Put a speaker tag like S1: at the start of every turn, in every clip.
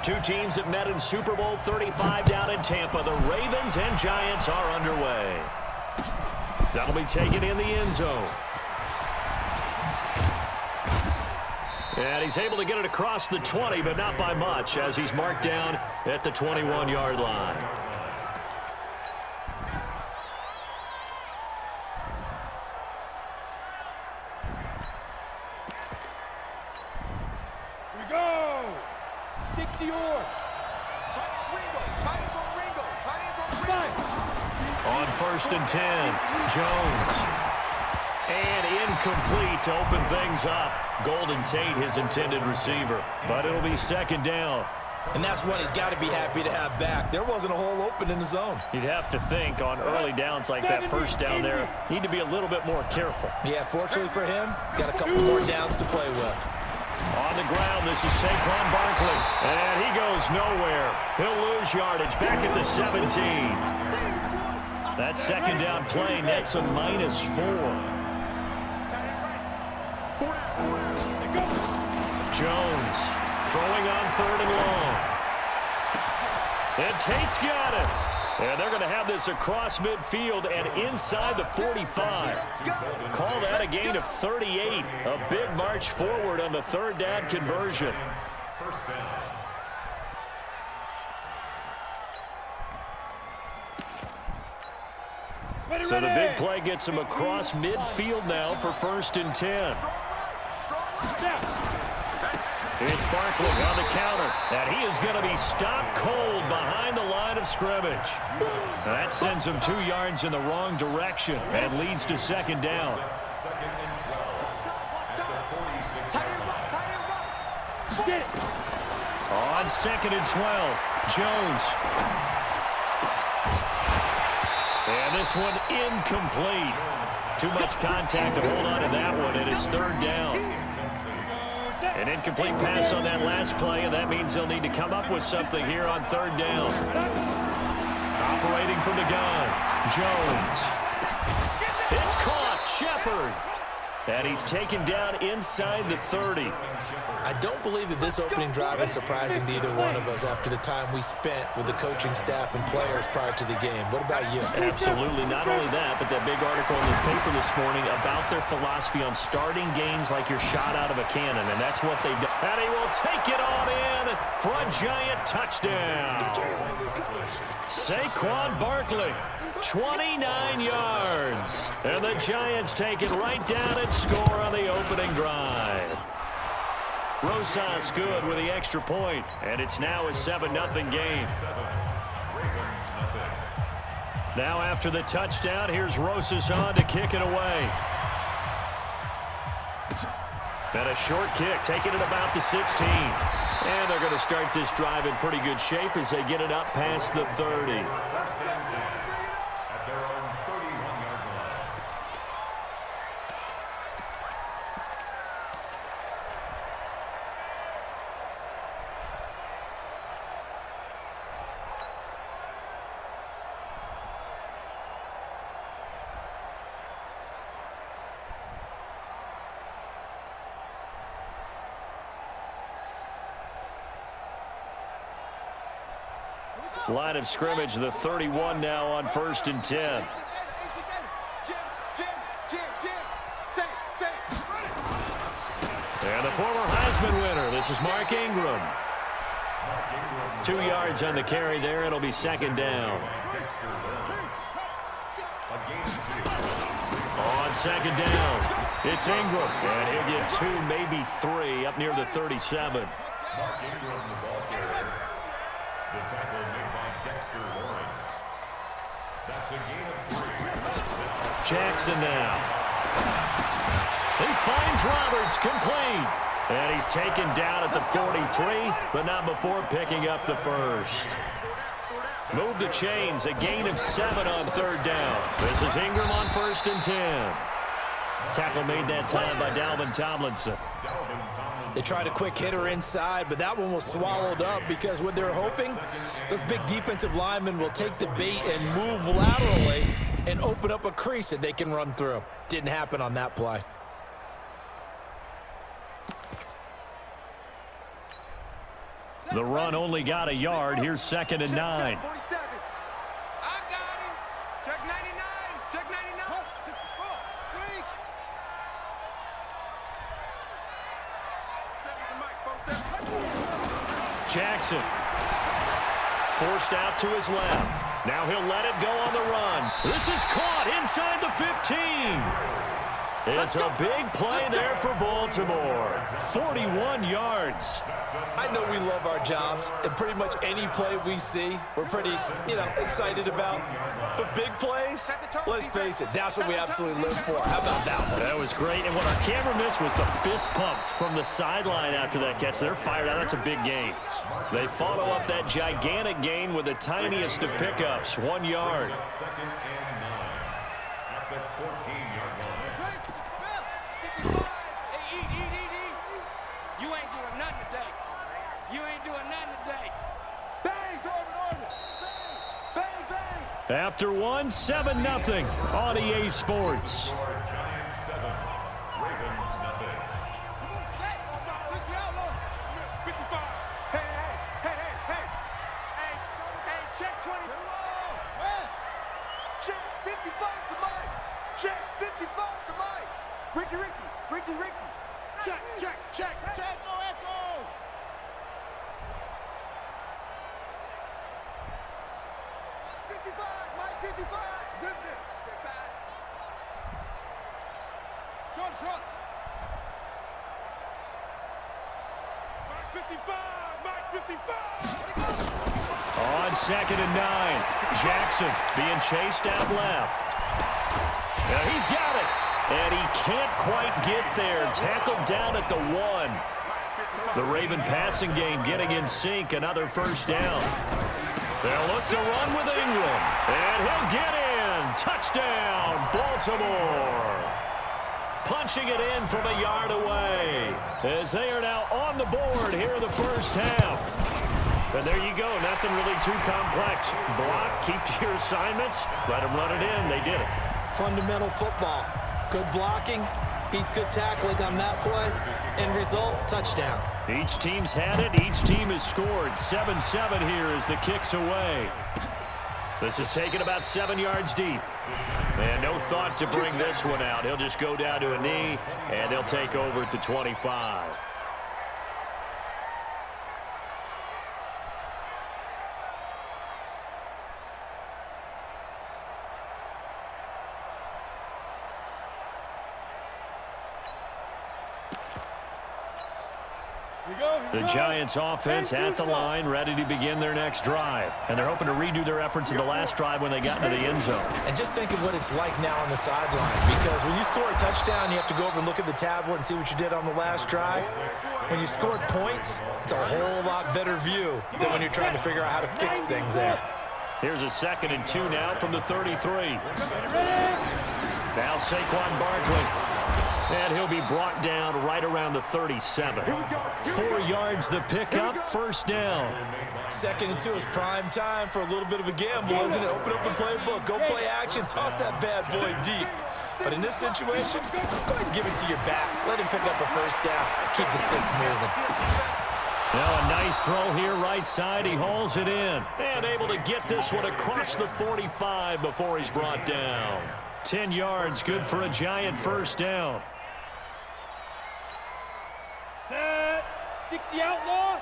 S1: Two teams that met in Super Bowl 35 down in Tampa. The Ravens and Giants are underway. That'll be taken in the end zone. And he's able to get it across the 20, but not by much, as he's marked down at the 21-yard line.
S2: Here we go! 60-yard.
S1: On 1st and 10, Jones. And incomplete to open things up. Golden Tate, his intended receiver. But it'll be 2nd down.
S3: And that's one he's got to be happy to have back. There wasn't a hole open in the zone.
S1: You'd have to think on early downs like that, 1st down there, need to be a little bit more careful.
S3: Yeah, fortunately for him, got a couple more downs to play with.
S1: On the ground, this is Saquon Barkley. And he goes nowhere. He'll lose yardage back at the 17. That 2nd down play nets a -4. Jones throwing on 3rd and long. And Tate's got it. And they're going to have this across midfield and inside the 45. Call that a gain of 38. A big march forward on the 3rd down conversion. So the big play gets him across midfield now for 1st and 10. It's Barkley on the counter, and he is going to be stopped cold behind the line of scrimmage. That sends him 2 yards in the wrong direction and leads to 2nd down. On 2nd and 12, Jones. And this one incomplete. Too much contact to hold on to that one, and it's 3rd down. An incomplete pass on that last play, and that means they'll need to come up with something here on 3rd down. Operating from the gun, Jones. It's caught, Shepard. And he's taken down inside the 30.
S3: I don't believe that this opening drive is surprising to either one of us after the time we spent with the coaching staff and players prior to the game. What about you?
S1: Absolutely. Not only that, but that big article in the paper this morning about their philosophy on starting games like you're shot out of a cannon, and that's what they've done. And he will take it on in for a Giant touchdown. Saquon Barkley, 29 yards. And the Giants take it right down and score on the opening drive. Rosas good with the extra point, and it's now a 7-0 game. Now after the touchdown, here's Rosas on to kick it away. And a short kick, taking it about the 16. And they're going to start this drive in pretty good shape as they get it up past the 30. Line of scrimmage, the 31 now on 1st and 10. And the former Heisman winner, this is Mark Ingram. 2 yards on the carry there. It'll be 2nd down. On 2nd down, it's Ingram. And he'll get 2, maybe 3 up near the 37.
S4: Mark Ingram, the ball carrier. The tackle made by Dexter Lawrence. That's a gain of 3.
S1: Jackson now. He finds Roberts, complete. And he's taken down at the 43, but not before picking up the first. Move the chains, a gain of 7 on 3rd down. This is Ingram on 1st and 10. Tackle made that time by Dalvin Tomlinson.
S3: They tried a quick hitter inside, but that one was swallowed up because what they're hoping, those big defensive linemen will take the bait and move laterally and open up a crease that they can run through. Didn't happen on that play.
S1: The run only got a yard. Here's 2nd and 9.
S2: Check 99. Check 99. 64. Streak.
S1: Jackson forced out to his left. Now he'll let it go on the run. This is caught inside the 15. It's a big play there for Baltimore. 41 yards.
S3: I know we love our jobs, and pretty much any play we see, we're pretty, excited about. But big plays, let's face it, that's what we absolutely live for. How about that one?
S1: That was great, and what our camera missed was the fist pump from the sideline after that catch. They're fired out. That's a big gain. They follow up that gigantic gain with the tiniest of pickups, 1 yard.
S4: 2nd and 9 at the 14-yard line.
S2: You ain't doing nothing today. You ain't doing nothing today. Bang, Corbin, order. Bang, bang, bang.
S1: After 7-0 on EA Sports.
S4: Giants 7, Ravens nothing.
S2: Come on, set. Push you out, Lord. 55. Hey, check 20. West. Check 55 to Mike. Check 55 to Mike. Ricky. Check. Echo. Mike 55. Zipped it. Check back. Short. Mike 55.
S1: On 2nd and 9, Jackson being chased out left. Now he's got it. And he can't quite get there. Tackled down at the 1. The Raven passing game getting in sync. Another first down. They'll look to run with Ingram. And he'll get in. Touchdown, Baltimore. Punching it in from a yard away. As they are now on the board here in the first half. And there you go. Nothing really too complex. Block, keep to your assignments. Let them run it in. They did it.
S3: Fundamental football. Good blocking, beats good tackling on that play. End result, touchdown.
S1: Each team's had it. Each team has scored. 7-7 here as the kick's away. This is taken about 7 yards deep. And no thought to bring this one out. He'll just go down to a knee, and they'll take over at the 25. The Giants offense at the line, ready to begin their next drive. And they're hoping to redo their efforts in the last drive when they got into the end zone.
S3: And just think of what it's like now on the sideline, because when you score a touchdown, you have to go over and look at the tablet and see what you did on the last drive. When you scored points, it's a whole lot better view than when you're trying to figure out how to fix things there.
S1: Here's a 2nd and 2 now from the 33. Now Saquon Barkley. And he'll be brought down right around the 37. 4 yards the pickup, first down.
S3: 2nd and 2 is prime time for a little bit of a gamble, isn't it? Open up the playbook, go play action, toss that bad boy deep. But in this situation, go ahead and give it to your back. Let him pick up a first down. Keep the sticks moving.
S1: Now a nice throw here right side. He hauls it in. And able to get this one across the 45 before he's brought down. 10 yards, good for a Giant first down.
S2: Set. 60 outlaw.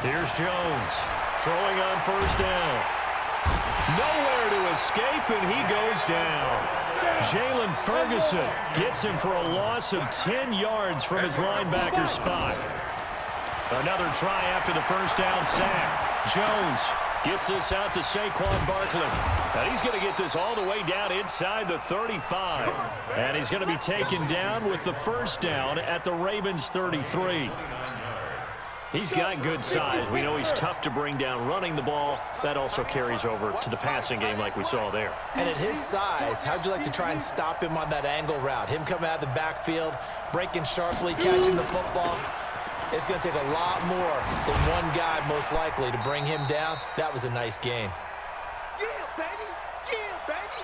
S1: Here's Jones throwing on first down. Nowhere to escape, and he goes down. Jalen Ferguson gets him for a loss of 10 yards from his linebacker spot. Another try after the first down sack. Jones gets this out to Saquon Barkley. And he's going to get this all the way down inside the 35. And he's going to be taken down with the first down at the Ravens 33. He's got good size. We know he's tough to bring down running the ball. That also carries over to the passing game like we saw there.
S3: And at his size, how'd you like to try and stop him on that angle route? Him coming out of the backfield, breaking sharply, catching the football. It's going to take a lot more than one guy, most likely, to bring him down. That was a nice game.
S2: Yeah, baby. Yeah, baby.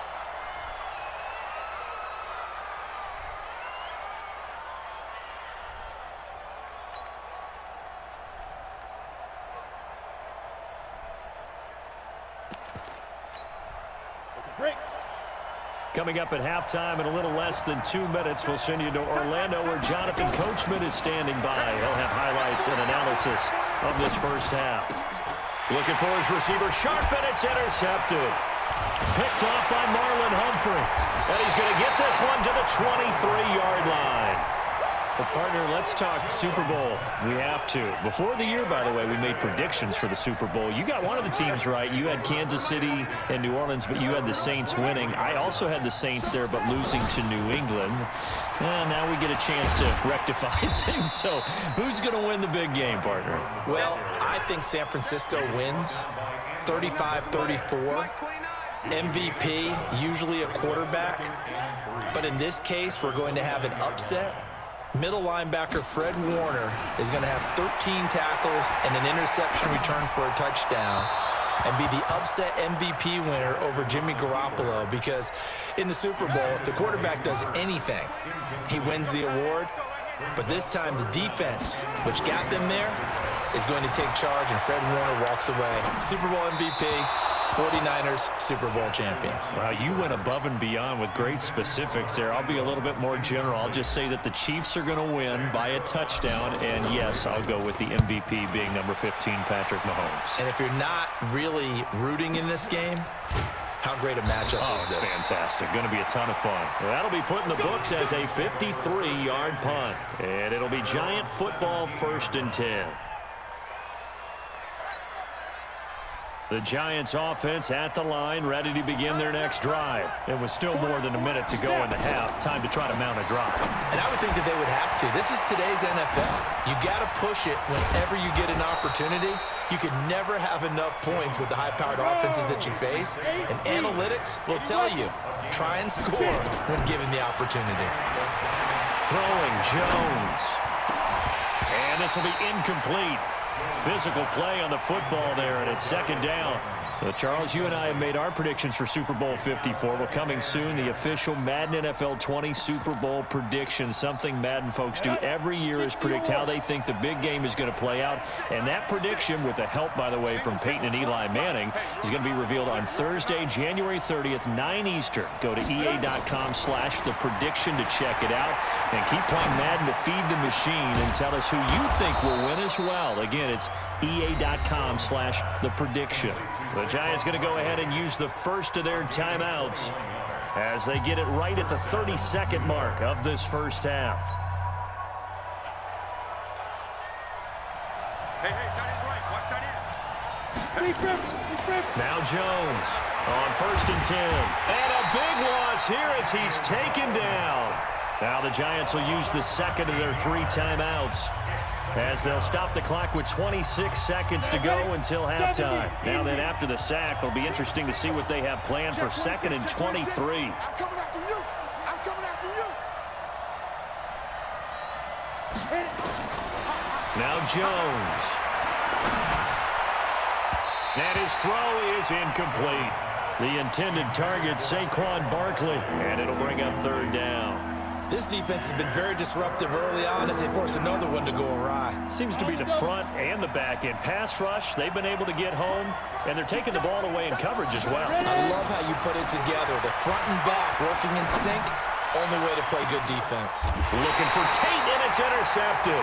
S1: Coming up at halftime in a little less than 2 minutes, we'll send you to Orlando where Jonathan Coachman is standing by. He'll have highlights and analysis of this first half. Looking for his receiver, sharp, and it's intercepted. Picked off by Marlon Humphrey. And he's going to get this one to the 23-yard line. Well, partner, let's talk Super Bowl. We have to. Before the year, by the way, we made predictions for the Super Bowl. You got one of the teams right. You had Kansas City and New Orleans, but you had the Saints winning. I also had the Saints there, but losing to New England. And now we get a chance to rectify things. So who's going to win the big game, partner?
S3: Well, I think San Francisco wins 35-34. MVP, usually a quarterback. But in this case, we're going to have an upset. Middle linebacker Fred Warner is going to have 13 tackles and an interception return for a touchdown and be the upset MVP winner over Jimmy Garoppolo, because in the Super Bowl, if the quarterback does anything, he wins the award. But this time the defense, which got them there, is going to take charge, and Fred Warner walks away. Super Bowl MVP, 49ers Super Bowl champions.
S1: Wow, you went above and beyond with great specifics there. I'll be a little bit more general. I'll just say that the Chiefs are going to win by a touchdown, and yes, I'll go with the MVP being number 15, Patrick Mahomes.
S3: And if you're not really rooting in this game, how great a matchup is this?
S1: It's fantastic. Going to be a ton of fun. That'll be put in the books as a 53-yard punt, and it'll be Giant football 1st and 10. The Giants offense at the line, ready to begin their next drive. It was still more than a minute to go in the half. Time to try to mount a drive.
S3: And I would think that they would have to. This is today's NFL. You got to push it whenever you get an opportunity. You can never have enough points with the high-powered offenses that you face. And analytics will tell you, try and score when given the opportunity.
S1: Throwing Jones. And this will be incomplete. Physical play on the football there, and it's 2nd down. Charles, you and I have made our predictions for Super Bowl 54. We're coming soon, the official Madden NFL 20 Super Bowl predictions. Something Madden folks do every year is predict how they think the big game is going to play out. And that prediction, with the help, by the way, from Peyton and Eli Manning, is going to be revealed on Thursday, January 30th, 9 Eastern. Go to EA.com/theprediction to check it out. And keep playing Madden to feed the machine and tell us who you think will win as well. Again, it's EA.com/theprediction. The Giants going to go ahead and use the first of their timeouts as they get it right at the 32nd mark of this first half.
S2: Hey, tight end's right. Watch tight end.
S1: Now Jones on 1st and 10. And a big loss here as he's taken down. Now the Giants will use the second of their 3 timeouts, as they'll stop the clock with 26 seconds to go until halftime. Now then, after the sack, it'll be interesting to see what they have planned for 2nd and 23.
S2: I'm coming after you. I'm coming after you.
S1: Now Jones. And his throw is incomplete. The intended target, Saquon Barkley, and it'll bring up 3rd down.
S3: This defense has been very disruptive early on as they force another one to go awry.
S1: Seems to be the front and the back end. Pass rush, they've been able to get home, and they're taking the ball away in coverage as well.
S3: I love how you put it together. The front and back working in sync, only way to play good defense.
S1: Looking for Tate, and it's intercepted.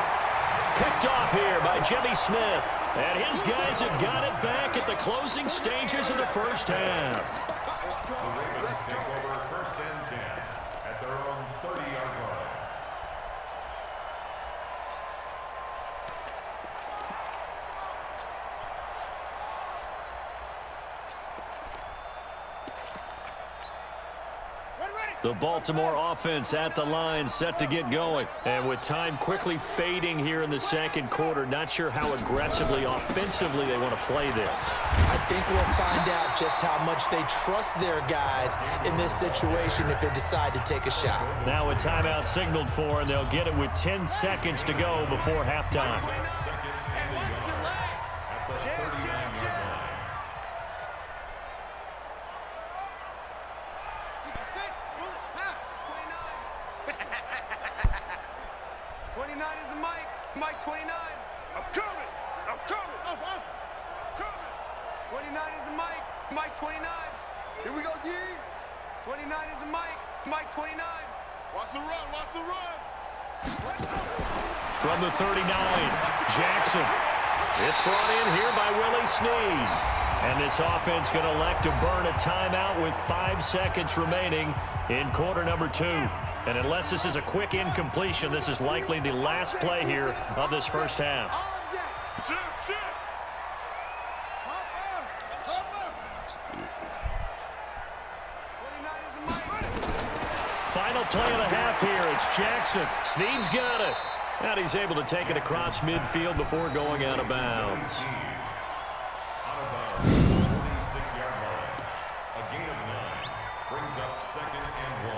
S1: Picked off here by Jimmy Smith. And his guys have got it back at the closing stages of the first half.
S4: The Ravens take over 1st and 10 at their own 30-yard line.
S1: The Baltimore offense at the line, set to get going. And with time quickly fading here in the 2nd quarter, not sure how aggressively, offensively they want to play this.
S3: I think we'll find out just how much they trust their guys in this situation if they decide to take a shot.
S1: Now a timeout signaled for, and they'll get it with 10 seconds to go before halftime.
S4: 2nd and a yard at the 39-yard line.
S2: 29 is the mic. Mike 29. I'm coming. I'm coming. I'm coming. 29 is the mic. Mike 29. Here we go, G. 29 is the Mike. Mike 29. Watch the run. Watch the run.
S1: From the 39, Jackson. It's brought in here by Willie Snead. And this offense going to elect to burn a timeout with 5 seconds remaining in quarter number 2. And unless this is a quick incompletion, this is likely the last play here of this first half. Final play of the half here. It's Jackson. Snead's got it. And he's able to take it across midfield before going out of bounds.
S4: Out of bounds, 46-yard line. A gain of 9 brings up 2nd and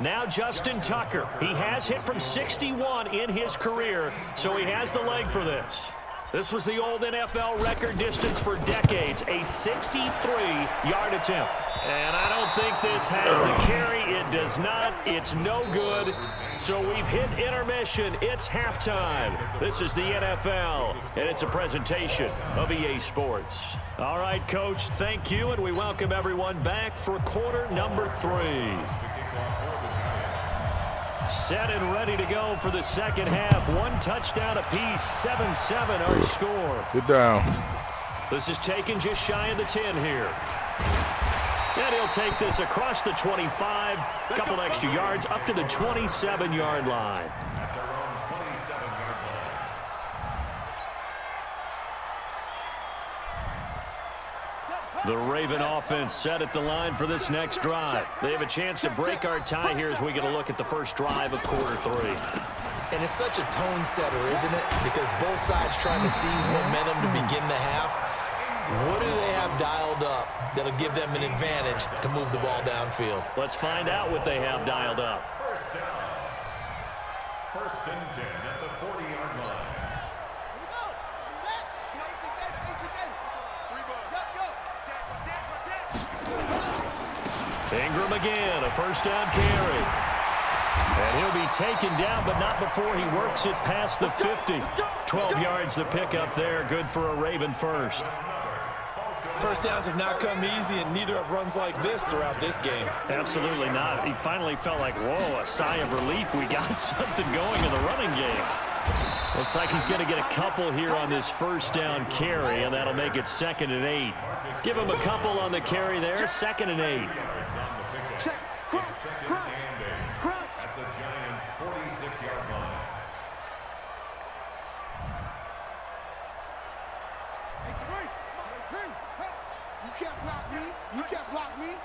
S4: 1.
S1: Now Justin Tucker. He has hit from 61 in his career, so he has the leg for this. This was the old NFL record distance for decades, a 63-yard attempt. And I don't think this has the carry. It does not. It's no good. So we've hit intermission. It's halftime. This is the NFL, and it's a presentation of EA Sports. All right, Coach, thank you, and we welcome everyone back for quarter number 3. Set and ready to go for the second half. 1 touchdown apiece, 7-7 our score.
S5: Good down.
S1: This is taken just shy of the 10 here. And he'll take this across the 25, a couple extra yards, up to the 27-yard line.
S4: At their own 27-yard line.
S1: The Raven offense set at the line for this next drive. They have a chance to break our tie here as we get a look at the first drive of quarter 3.
S3: And it's such a tone setter, isn't it? Because both sides trying to seize momentum to begin the half. What do they have dialed up that'll give them an advantage to move the ball downfield?
S1: Let's find out what they have dialed up.
S4: First down. 1st and 10 at the 40-yard line.
S1: Ingram again, a first down carry. And he'll be taken down, but not before he works it past the 50. 12 yards the pickup there, good for a Raven first.
S3: First downs have not come easy, and neither have runs like this throughout this game.
S1: Absolutely not. He finally felt like, whoa, a sigh of relief. We got something going in the running game. Looks like he's going to get a couple here on this first down carry, and that'll make it 2nd and 8. Give him a couple on the carry there, 2nd and 8.
S2: Check. Crunch.
S4: At the Giants' 46-yard line.
S2: You can't block me. You can't block me.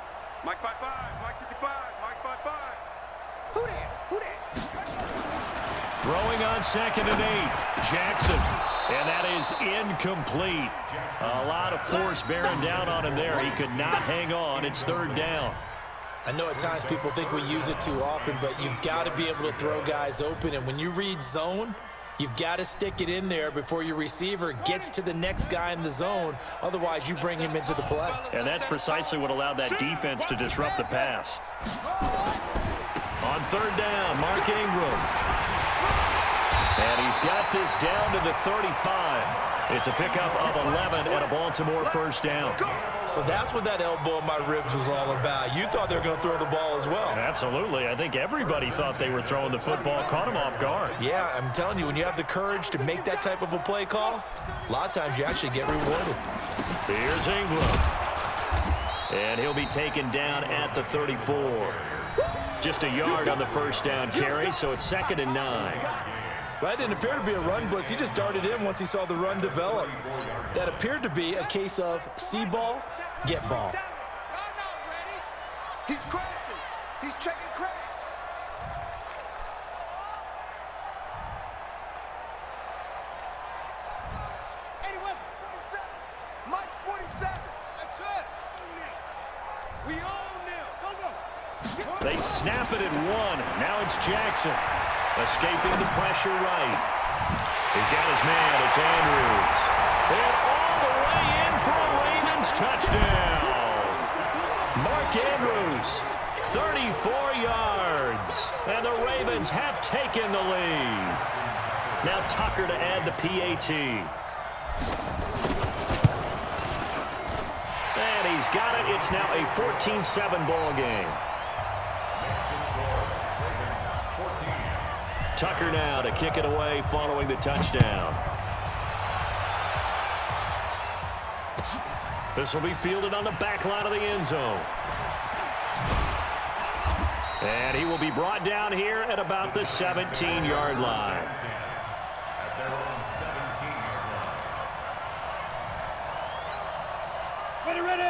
S2: Mike 5-5. Mike 55. Mike 5-5. Who that?
S1: Throwing on 2nd and 8. Jackson. And that is incomplete. A lot of force bearing down on him there. He could not hang on. It's 3rd down.
S3: I know at times people think we use it too often, but you've got to be able to throw guys open. And when you read zone, you've got to stick it in there before your receiver gets to the next guy in the zone. Otherwise, you bring him into the play.
S1: And that's precisely what allowed that defense to disrupt the pass. On 3rd down, Mark Ingram. And he's got this down to the 35. It's a pickup of 11 and a Baltimore first down.
S3: So that's what that elbow in my ribs was all about. You thought they were going to throw the ball as well.
S1: Absolutely. I think everybody thought they were throwing the football, caught him off guard.
S3: Yeah, I'm telling you, when you have the courage to make that type of a play call, a lot of times you actually get rewarded.
S1: Here's Ingram. And he'll be taken down at the 34. Just a yard on the first down carry, so it's 2nd and 9.
S3: That didn't appear to be a run blitz. He just darted in once he saw the run develop. That appeared to be a case of see ball, get ball.
S2: He's crashing. He's checking crash. Mike's 47. That's it. We own them. Go.
S1: They snap it at 1. Now it's Jackson. Escaping the pressure right. He's got his man. It's Andrews. And all the way in for a Ravens touchdown. Mark Andrews, 34 yards. And the Ravens have taken the lead. Now Tucker to add the PAT. And he's got it. It's now a 14-7 ball game. Tucker now to kick it away following the touchdown. This will be fielded on the back line of the end zone. And he will be brought down here at about the 17-yard line.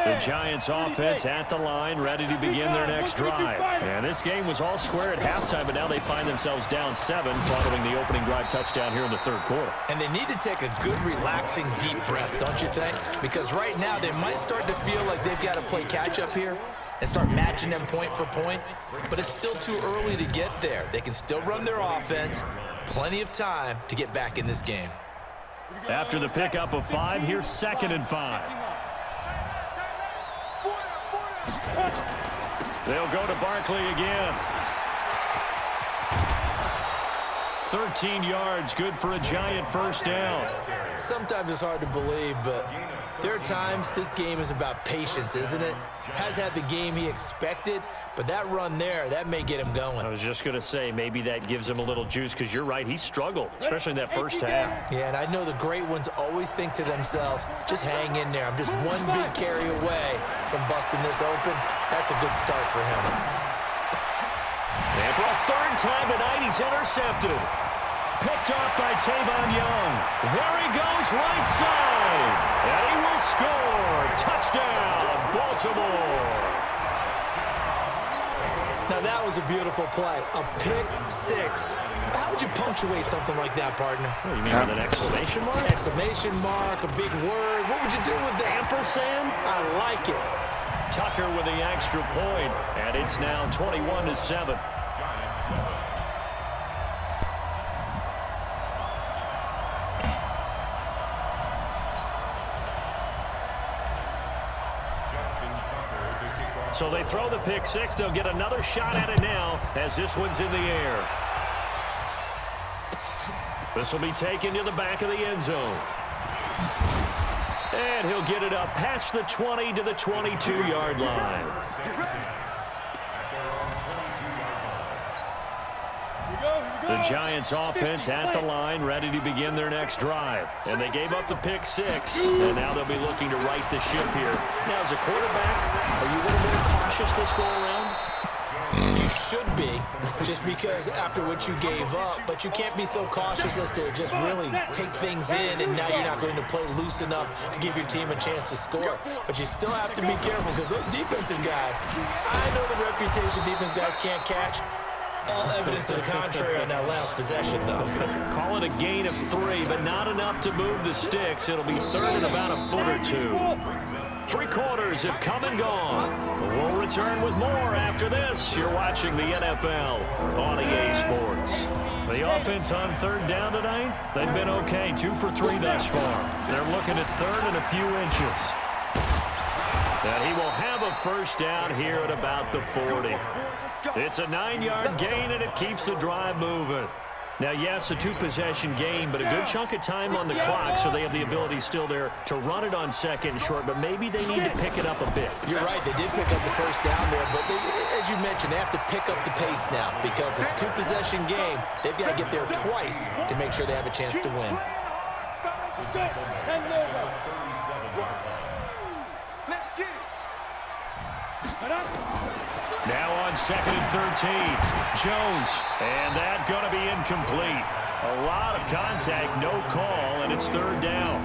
S1: The Giants offense at the line, ready to begin their next drive. And this game was all square at halftime, but now they find themselves down 7 following the opening drive touchdown here in the third quarter.
S3: And they need to take a good, relaxing, deep breath, don't you think? Because right now they might start to feel like they've got to play catch-up here and start matching them point for point. But it's still too early to get there. They can still run their offense. Plenty of time to get back in this game.
S1: After the pickup of 5, here's 2nd and 5. They'll go to Barkley again. 13 yards, good for a Giant first down.
S3: Sometimes it's hard to believe, but there are times this game is about patience, isn't it? Has had the game he expected, but that run there, that may get him going.
S1: I was just going to say, maybe that gives him a little juice, because you're right, he struggled, especially in that first half.
S3: Yeah, and I know the great ones always think to themselves, just hang in there. I'm just one big carry away from busting this open. That's a good start for him.
S1: And for a third time tonight, he's intercepted. Picked off by Tavon Young. There he goes, right side. And he will score. Touchdown, Baltimore.
S3: Now that was a beautiful play. A pick six. How would you punctuate something like that, partner?
S1: Oh, you mean with an exclamation mark?
S3: Exclamation mark, a big word. What would you do with that?
S1: Ampersand?
S3: I like it.
S1: Tucker with the extra point, and it's now 21-7. So they throw the pick six. They'll get another shot at it now as this one's in the air. This will be taken to the back of the end zone. And he'll get it up past the 20 to the 22-yard line. The Giants offense at the line, ready to begin their next drive. And they gave up the pick six, and now they'll be looking to right the ship here. Now, as a quarterback, are you a little more cautious this go-around?
S3: You should be, just because after what you gave up, but you can't be so cautious as to just really take things in, and now you're not going to play loose enough to give your team a chance to score. But you still have to be careful, because those defensive guys, I know the reputation defense guys can't catch. All evidence to the contrary on that last possession, though.
S1: Call it a gain of 3, but not enough to move the sticks. It'll be third and about a foot or 2. 3 quarters have come and gone. We'll return with more after this. You're watching the NFL on EA Sports. The offense on third down tonight, they've been okay, 2 for 3 thus far. They're looking at third and a few inches. And he will have a first down here at about the 40. It's a 9-yard gain, and it keeps the drive moving. Now, yes, a 2-possession game, but a good chunk of time on the clock, so they have the ability still there to run it on second and short, but maybe they need to pick it up a bit.
S3: You're right, they did pick up the first down there, but as you mentioned, they have to pick up the pace now because it's a 2-possession game. They've got to get there twice to make sure they have a chance to win.
S2: Let's get it.
S1: Now on 2nd and 13, Jones, and that going to be incomplete. A lot of contact, no call, and it's third down.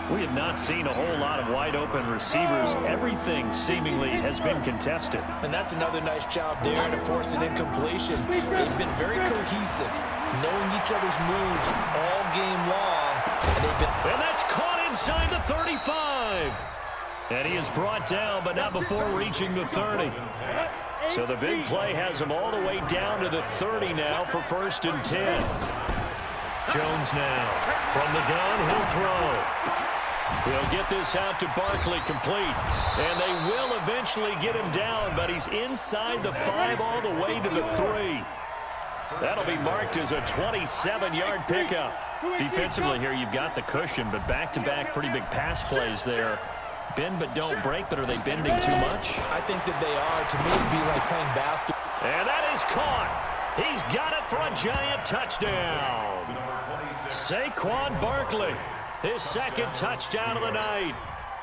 S1: We have not seen a whole lot of wide-open receivers. Everything seemingly has been contested.
S3: And that's another nice job there to force an incompletion. They've been very cohesive, knowing each other's moves all game long,
S1: And that's caught inside the 35. And he is brought down, but not before reaching the 30. So the big play has him all the way down to the 30 now for 1st and 10. Jones now from the gun, he'll throw. He'll get this out to Barkley, complete. And they will eventually get him down, but he's inside the 5 all the way to the 3. That'll be marked as a 27-yard pickup. Defensively here, you've got the cushion, but back-to-back pretty big pass plays there. Bend but don't break, but are they bending too much?
S3: I think that they are. To me, it'd be like playing basketball.
S1: And that is caught. He's got it for a giant touchdown. Saquon Barkley, his second touchdown of the night,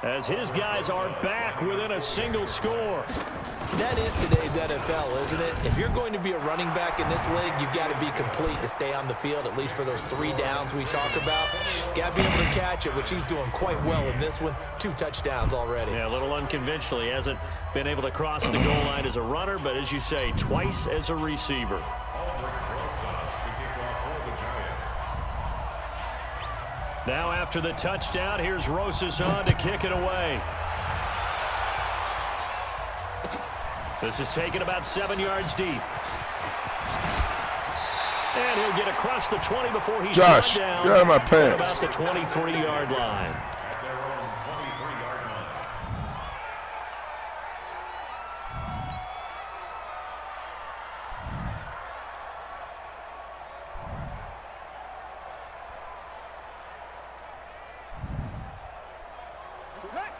S1: as his guys are back within a single score.
S3: That is today's NFL, isn't it? If you're going to be a running back in this league, you've got to be complete to stay on the field, at least for those 3 downs we talk about. Got to be able to catch it, which he's doing quite well in this one. 2 touchdowns already.
S1: Yeah, a little unconventional. He hasn't been able to cross the goal line as a runner, but as you say, twice as a receiver. Now after the touchdown, here's Rosas on to kick it away. This is taken about 7 yards deep. And he'll get across the 20 before he's brought down.
S5: Get out of my pants.
S1: About the 23-yard line.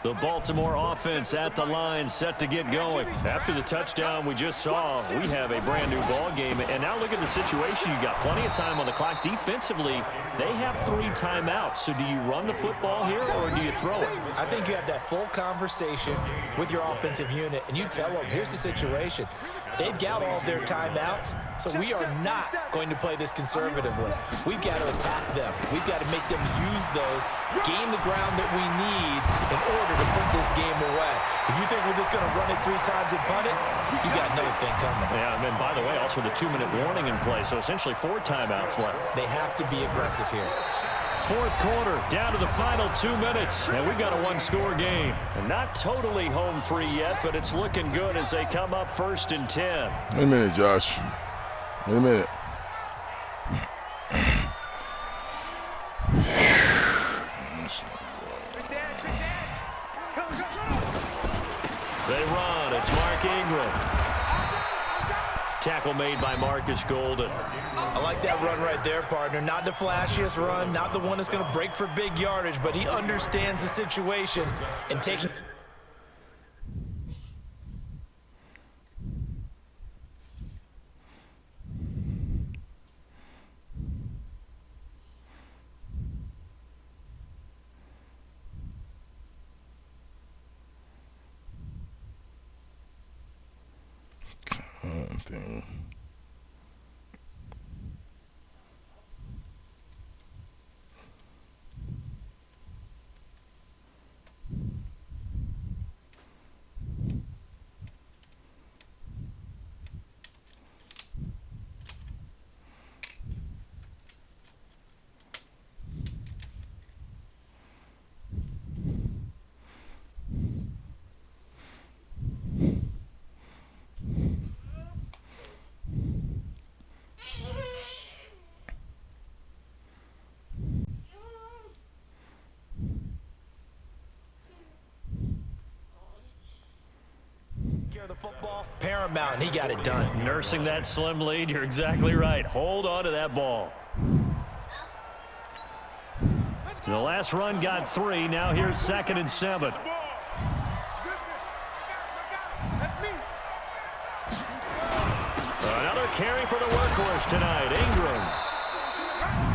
S1: The Baltimore offense at the line, set to get going. After the touchdown we just saw, we have a brand new ball game. And now look at the situation. You got plenty of time on the clock. Defensively, they have 3 timeouts. So do you run the football here or do you throw it?
S3: I think you have that full conversation with your offensive unit, and you tell them, here's the situation. They've got all of their timeouts, so we are not going to play this conservatively. We've got to attack them. We've got to make them use those, gain the ground that we need in order to put this game away. If you think we're just going to run it 3 times and punt it, you got another thing coming.
S1: Yeah, and then, by the way, also the 2-minute warning in play, so essentially 4 timeouts left.
S3: They have to be aggressive here.
S1: 4th quarter, down to the final 2 minutes, and we've got a 1-score game. And not totally home free yet, but it's looking good as they come up 1st and 10.
S5: Wait a minute, Josh. Wait a minute.
S1: They run. It's Mark Ingram. Tackle made by Marcus Golden.
S3: I like that run right there, partner. Not the flashiest run, not the one that's going to break for big yardage, but he understands the situation and taking...
S5: Thing.
S3: The football paramount, and he got it done.
S1: Nursing that slim lead, you're exactly right. Hold on to that ball. The last run got 3. Now here's 2nd and 7. Another carry for the workhorse tonight. Ingram.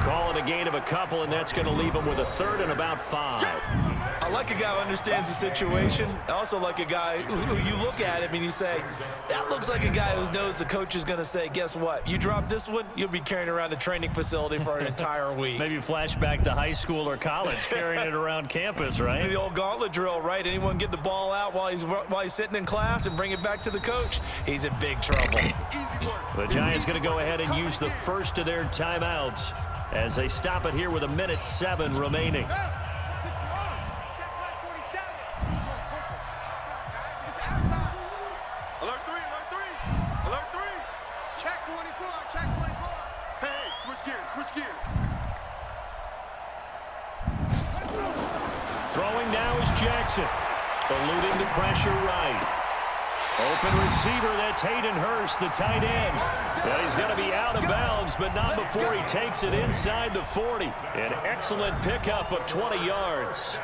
S1: Call it a gain of a couple, and that's going to leave him with a 3rd and about 5.
S3: I like a guy who understands the situation. I also like a guy who you look at him and you say, that looks like a guy who knows the coach is going to say, guess what? You drop this one, you'll be carrying around the training facility for an entire week.
S1: Maybe flash back to high school or college, carrying it around campus, right?
S3: The old gauntlet drill, right? Anyone get the ball out while he's sitting in class and bring it back to the coach? He's in big trouble.
S1: The Giants going to go ahead and use the first of their timeouts as they stop it here with 1:07 remaining. Throwing now is Jackson, eluding the pressure right. Open receiver, that's Hayden Hurst, the tight end. And he's going to be out of bounds, but not before he takes it inside the 40. An excellent pickup of 20 yards.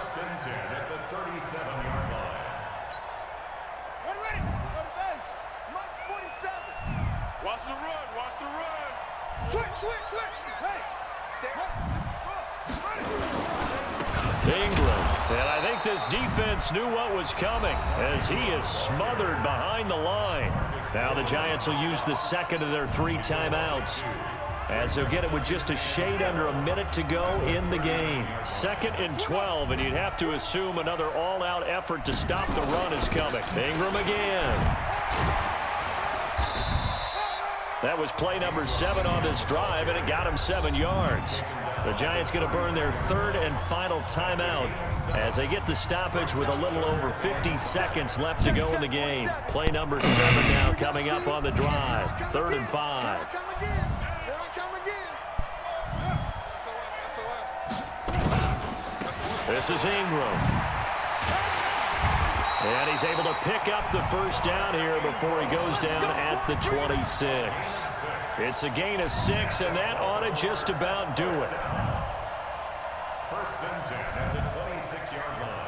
S4: First and 10 at the 37-yard line.
S2: Ready. Go to base. March 47. Watch the run. Watch the run. Switch. Hey. Step up.
S1: Ingram. And I think this defense knew what was coming as he is smothered behind the line. Now the Giants will use the second of their 3 timeouts, as they'll get it with just a shade under a minute to go in the game. 2nd and 12, and you'd have to assume another all-out effort to stop the run is coming. Ingram again. That was play number 7 on this drive, and it got him 7 yards. The Giants going to burn their 3rd and final timeout as they get the stoppage with a little over 50 seconds left to go in the game. Play number 7 now coming up on the drive. 3rd and 5. This is Ingram. And he's able to pick up the first down here before he goes down at the 26. It's a gain of 6, and that ought to just about do it.
S4: First and 10 at the 26-yard line.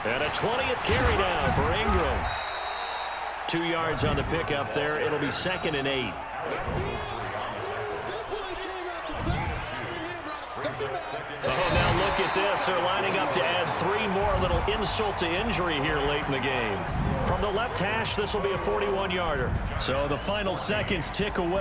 S1: And a 20th carry down for Ingram. 2 yards on the pickup there. It'll be 2nd and 8. Oh, now look at this. They're lining up to add 3 more. A little insult to injury here late in the game. From the left hash, this will be a 41-yarder. So the final seconds tick away.